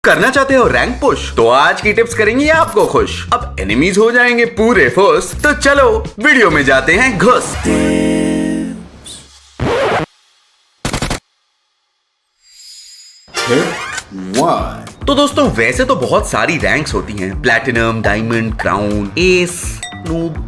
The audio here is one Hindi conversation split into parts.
करना चाहते हो रैंक पुश? तो आज की टिप्स करेंगे आपको खुश। अब एनिमीज हो जाएंगे पूरे फुस। तो चलो वीडियो में जाते हैं घुस। तो दोस्तों वैसे तो बहुत सारी रैंक्स होती हैं, platinum, diamond, crown, S, noob.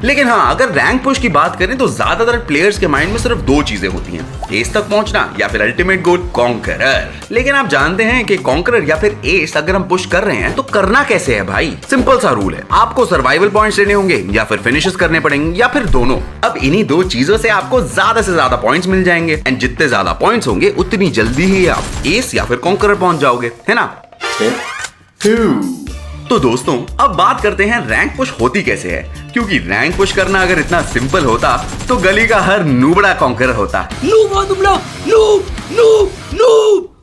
लेकिन हाँ, अगर रैंक पुश की बात करें तो ज्यादातर प्लेयर्स के माइंड में सिर्फ दो चीजें होती हैं, एस तक पहुंचना या फिर अल्टीमेट गोल कॉन्करर। लेकिन आप जानते हैं कि कॉन्करर या फिर एस अगर हम पुश कर रहे हैं तो करना कैसे है भाई? सिंपल सा रूल है, आपको सर्वाइवल पॉइंट्स लेने होंगे या फिर फिनिशेस करने पड़ेंगे या फिर दोनों। अब इन्हीं दो चीजों से आपको ज्यादा से ज्यादा पॉइंट्स मिल जाएंगे एंड जितने ज्यादा पॉइंट्स होंगे उतनी जल्दी ही आप एस या फिर कॉन्करर पहुंच जाओगे, है ना? तो दोस्तों अब बात करते हैं रैंक पुश होती कैसे है, क्योंकि रैंक पुश करना अगर इतना सिंपल होता तो गली का हर नूबड़ा कॉन्करर होता।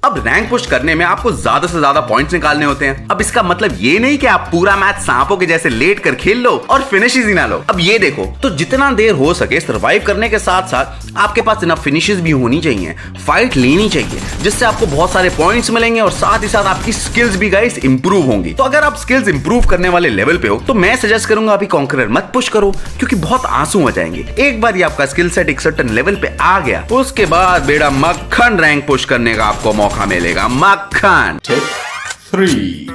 अब रैंक पुश करने में आपको ज्यादा से ज्यादा पॉइंट्स निकालने होते हैं। अब इसका मतलब ये नहीं कि आप पूरा मैच सांपों के जैसे लेट कर खेल लो और फिनिशेस ही ना लो। अब ये देखो, तो जितना देर हो सके सरवाइव करने के साथ साथ आपके पास इनफ फिनिशेस भी होनी चाहिए, फाइट लेनी चाहिए, जिससे आपको बहुत सारे पॉइंट्स मिलेंगे और साथ ही साथ आपकी स्किल्स भी गाइस इंप्रूव होंगी। तो अगर आप स्किल्स इंप्रूव करने वाले लेवल पे हो तो मैं सजेस्ट करूंगा अभी कॉन्करर मत पुश करो, क्योंकि बहुत आंसू आ जाएंगे। एक बार ये आपका स्किल सेट एक सर्टेन लेवल पे आ गया, उसके बाद बेड़ा मक्खन रैंक पुश करने का आपको मौका मिलेगा, मक्खन।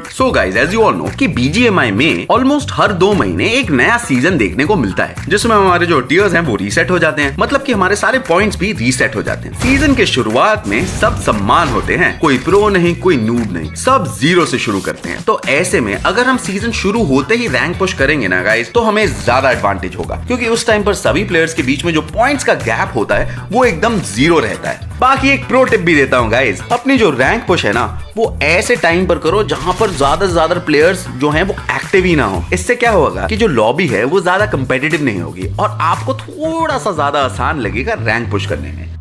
So guys as you all know कि BGMI में ऑलमोस्ट हर 2 महीने एक नया सीजन देखने को मिलता है, जिसमें हमारे जो टीयर्स हैं वो रीसेट हो जाते हैं, मतलब कि हमारे सारे पॉइंट्स भी रीसेट हो जाते हैं। सीजन के शुरुआत में सब सम्मान होते हैं, कोई प्रो नहीं, कोई नूब नहीं, सब जीरो से शुरू करते हैं। तो ऐसे में अगर हम सीजन शुरू होते ही रैंक पुश करेंगे ना गाइज, तो हमें ज्यादा एडवांटेज होगा, क्योंकि उस टाइम पर सभी प्लेयर्स के बीच में जो पॉइंट्स का गैप होता है वो एकदम जीरो रहता है। बाकी एक प्रो टिप भी देता हूँ गाइज, अपनी जो रैंक पुश है ना वो ऐसे टाइम पर करो जहां पर ज्यादा से ज्यादा प्लेयर्स जो हैं वो एक्टिव ही ना हो। इससे क्या होगा कि जो लॉबी है वो ज्यादा कंपेटिटिव नहीं होगी और आपको थोड़ा सा ज्यादा आसान लगेगा रैंक पुश करने में।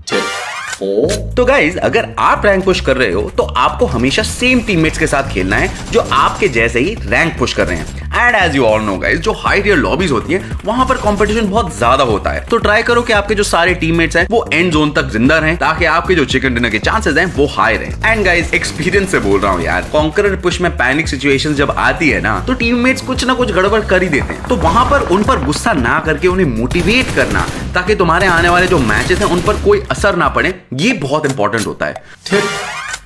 तो गाइज अगर आप रैंक पुश कर रहे हो तो आपको हमेशा सेम टीममेट्स के साथ खेलना है जो आपके जैसे ही रैंक पुश कर रहे हैं। And as you all know guys, जो हाई टियर लॉबीज होती हैं वहां पर कंपटीशन बहुत ज्यादा होता है। तो ट्राई करो कि आपके जो सारे टीममेट्स हैं वो एंड जोन तक जिंदा रहें, ताकि आपके जो चिकन डिनर के चांसेस हैं वो हाई रहें। एंड गाइज एक्सपीरियंस से बोल रहा हूँ यार, कॉन्करर पुश में पैनिक सिचुएशन जब आती है ना तो टीममेट्स कुछ ना कुछ गड़बड़ कर ही देते हैं। तो वहां पर उन पर गुस्सा ना करके उन्हें मोटिवेट करना, ताकि तुम्हारे आने वाले जो मैचेस हैं उन पर कोई असर ना पड़े, ये बहुत इंपॉर्टेंट होता है। टिप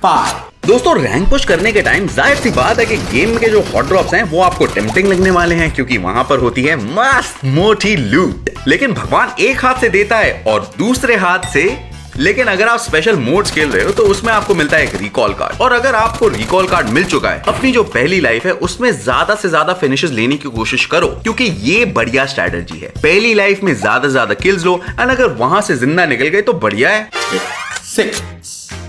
5 दोस्तों, रैंक पुश करने के टाइम जाहिर सी बात है कि गेम के जो हॉट ड्रॉप्स हैं वो आपको टेम्पटिंग लगने वाले हैं, क्योंकि वहां पर होती है मस्त मोटी लूट। लेकिन भगवान एक हाथ से देता है और दूसरे हाथ से, लेकिन अगर आप स्पेशल मोड्स खेल रहे हो तो उसमें आपको मिलता है एक रिकॉल कार्ड। और अगर आपको रिकॉल कार्ड मिल चुका है, अपनी जो पहली लाइफ है उसमें ज्यादा से ज्यादा फिनिशेस लेने की कोशिश करो, क्योंकि ये बढ़िया स्ट्रेटजी है। पहली लाइफ में ज्यादा से ज्यादा किल्स लो एंड अगर वहां से जिंदा निकल गए तो बढ़िया है। 6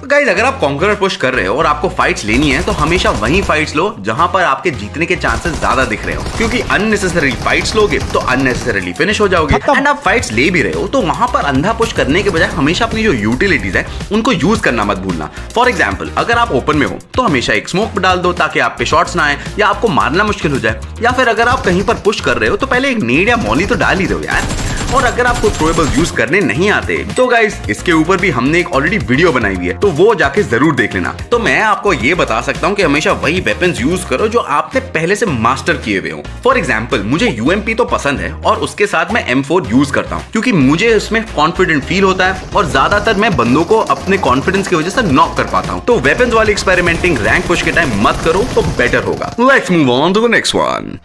गाइस अगर आप कॉन्करर पुश कर रहे हो और आपको फाइट्स लेनी है तो हमेशा वही फाइट्स लो जहां पर आपके जीतने के चांसेस ज्यादा दिख रहे हो, क्योंकि अननेसेसरी फाइट्स लोगे तो अननेसेसरली फिनिश हो जाओगे। एंड आप फाइट्स ले भी रहे हो तो वहां पर अंधा पुश करने के बजाय हमेशा अपनी जो यूटिलिटीज है उनको यूज करना मत भूलना। फॉर एग्जाम्पल, अगर आप ओपन में हो तो हमेशा एक स्मोक डाल दो ताकि आप पे शॉट्स ना आए या आपको मारना मुश्किल हो जाए, या फिर अगर आप कहीं पर पुश कर रहे हो तो पहले एक नेड या मॉली तो डाल ही दो यार। और अगर आपको थ्रोएबल्स यूज करने नहीं आते तो गाइस इसके ऊपर भी हमने एक ऑलरेडी वीडियो बनाई हुई है, तो वो जाके जरूर देख लेना। तो मैं आपको ये बता सकता हूँ कि हमेशा वही वेपन्स यूज करो जो आपने पहले से मास्टर किए हुए हो। फॉर एग्जाम्पल, मुझे UMP तो पसंद है और उसके साथ मैं M4 यूज करता हूँ, क्योंकि मुझे इसमें कॉन्फिडेंट फील होता है और ज्यादातर मैं बंदों को अपने कॉन्फिडेंस की वजह से नॉक कर पाता हूँ। तो वेपन्स वाली एक्सपेरिमेंटिंग रैंक पुश के टाइम मत करो तो बेटर होगा। Let's move on to the next one.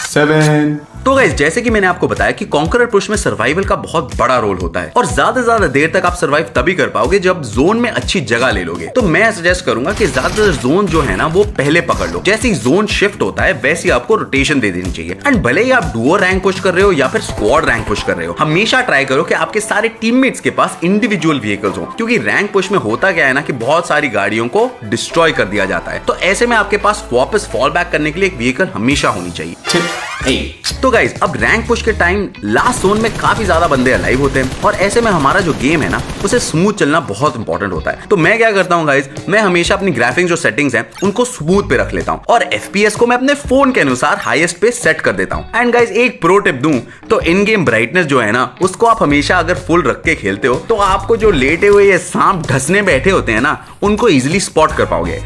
7 तो गाइस जैसे कि मैंने आपको बताया कि कॉन्करर पुश में सर्वाइवल का बहुत बड़ा रोल होता है और ज्यादा से ज्यादा देर तक आप सर्वाइव तभी कर पाओगे जब जोन में अच्छी जगह ले लोगे। तो मैं सजेस्ट करूंगा कि ज्यादातर जोन जो है ना वो पहले पकड़ लो। जैसे ही जोन शिफ्ट होता है वैसे ही आपको रोटेशन दे देनी चाहिए। एंड भले ही आप डुओ रैंक पुश कर रहे हो या फिर स्क्वाड रैंक पुश कर रहे हो, हमेशा ट्राई करो कि आपके सारे टीममेट्स के पास इंडिविजुअल व्हीकल्स हो, क्योंकि रैंक पुश में होता क्या है ना कि बहुत सारी गाड़ियों को डिस्ट्रॉय कर दिया जाता है। तो ऐसे में आपके पास वापस फॉल बैक करने के लिए एक व्हीकल हमेशा होनी चाहिए। तो गाइज अब रैंक पुश के टाइम लास्ट जोन में काफी ज्यादा बंदे अलाइव होते हैं और ऐसे में हमारा जो गेम है ना उसे स्मूथ चलना बहुत इंपॉर्टेंट होता है। तो मैं क्या करता हूँ गाइज, मैं हमेशा अपनी ग्राफिक्स जो सेटिंग्स हैं उनको स्मूथ पे रख लेता हूँ और FPS को मैं अपने फोन के अनुसार हाईएस्ट पे सेट कर देता हूँ। एंड गाइज एक प्रो टिप दूं तो इन गेम ब्राइटनेस जो है ना उसको आप हमेशा अगर फुल रख के खेलते हो तो आपको जो लेटे हुए ये सांप ढसने बैठे होते हैं ना उनको इजिली स्पॉट कर पाओगे।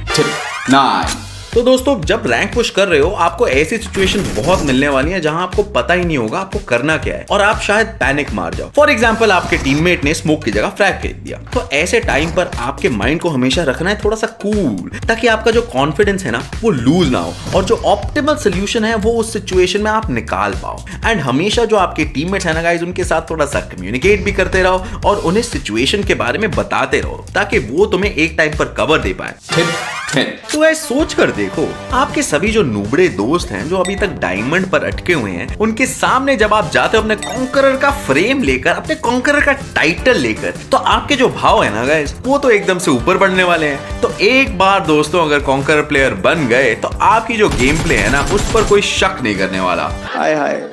तो दोस्तों जब रैंक पुश कर रहे हो आपको ऐसी सिचुएशन बहुत मिलने वाली है जहां आपको पता ही नहीं होगा आपको करना क्या है और आप शायद पैनिक मार जाओ। फॉर एग्जांपल आपके टीममेट ने स्मोक की जगह फ्रैग फेंक दिया, तो ऐसे टाइम पर आपके माइंड को हमेशा रखना है थोड़ा सा कूल ताकि आपका जो कॉन्फिडेंस है ना वो लूज ना हो और जो ऑप्टिमल सोल्यूशन है वो उस सिचुएशन में आप निकाल पाओ। एंड हमेशा जो आपके टीममेट्स है ना गाइस उनके साथ थोड़ा सा कम्युनिकेट भी करते रहो और उन्हें सिचुएशन के बारे में बताते रहो ताकि वो तुम्हें एक टाइम पर कवर दे पाए। तो गाइस सोच कर देखो आपके सभी जो नूबड़े दोस्त हैं जो अभी तक डायमंड पर अटके हुए हैं उनके सामने जब आप जाते हो अपने कॉन्करर का फ्रेम लेकर, अपने कॉन्करर का टाइटल लेकर, तो आपके जो भाव है ना गाइस वो तो एकदम से ऊपर बढ़ने वाले हैं। तो एक बार दोस्तों अगर कॉन्करर प्लेयर बन गए तो आपकी जो गेम प्ले है ना उस पर कोई शक नहीं करने वाला। हाय हाय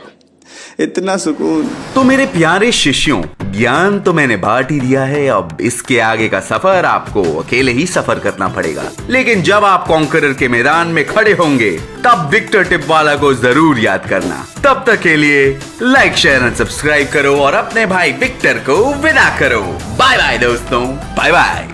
इतना सुकून। तो मेरे प्यारे शिष्यों ज्ञान तो मैंने बांट ही दिया है, अब इसके आगे का सफर आपको अकेले ही सफर करना पड़ेगा। लेकिन जब आप कॉन्करर के मैदान में खड़े होंगे तब विक्टर टिप वाला को जरूर याद करना। तब तक के लिए लाइक शेयर एंड सब्सक्राइब करो और अपने भाई विक्टर को विदा करो। बाय बाय दोस्तों, बाय बाय।